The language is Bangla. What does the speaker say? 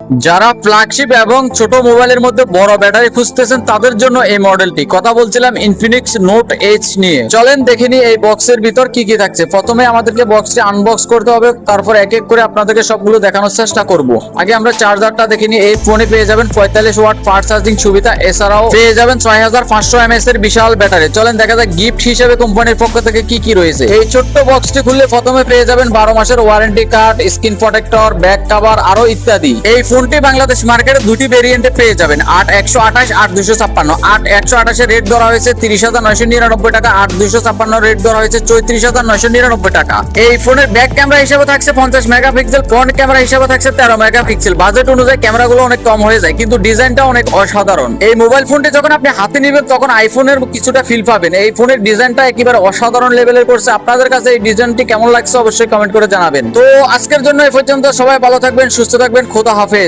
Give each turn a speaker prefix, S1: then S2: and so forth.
S1: যারা ফ্ল্যাগশিপ এবং ছোট মোবাইলের মধ্যে বড় ব্যাটারি খুঁজতেছেন তাদের জন্য এই মডেলটি। কথা বলছিলাম ইনফিনিক্স নোট এইচ নিয়ে। চলেন দেখে নিই এই বক্সের ভিতর কি কি থাকছে। প্রথমে আমাদেরকে বক্সটি আনবক্স করতে হবে, তারপর এক এক করে আপনাদেরকে সবগুলো দেখানোর চেষ্টা করব। আগে আমরা চার্জারটা দেখে নিই। এই ফোনে পেয়ে যাবেন 45 ওয়াট ফাস্ট চার্জিং সুবিধা, এছাড়াও পেয়ে যাবেন 6500 mAh এর বিশাল ব্যাটারি। চলেন দেখা যাক গিফট হিসেবে কোম্পানির পক্ষ থেকে কি কি রয়েছে। এই ছোট্ট বক্সটি খুললে প্রথমে পেয়ে যাবেন 12 মাসের warranty card, screen protector, back cover আরো ইত্যাদি। এই ফোনটি বাংলাদেশ মার্কেটে দুটি ভেরিয়েন্টে পেয়ে যাবেন, 8128, 8256। 8228 এর রেট ধরা হয়েছে 30,999 টাকা, 8256 রেট ধরা হয়েছে 34,999 টাকা। এই ফোনের ব্যাক ক্যামেরা হিসেবে থাকছে 50 মেগাপিক্সেল, ফ্রন্ট ক্যামেরা হিসেবে থাকছে 13 মেগাপিক্সেল। বাজেট অনুযায়ী ক্যামেরাগুলো অনেক কম হয়ে যায়, কিন্তু ডিজাইনটা অনেক অসাধারণ। এই মোবাইল ফোনটি যখন আপনি হাতে নেবেন তখন আইফোনের কিছুটা ফিল পাবেন। এই ফোনের ডিজাইনটা একেবারে অসাধারণ লেভেলের করছে। আপনাদের কাছে এই ডিজাইনটি কেমন লাগছে অবশ্যই কমেন্ট করে জানাবেন। তো আজকের জন্য এই পর্যন্ত। সবাই ভালো থাকবেন, সুস্থ থাকবেন, খোদা হাফেজ।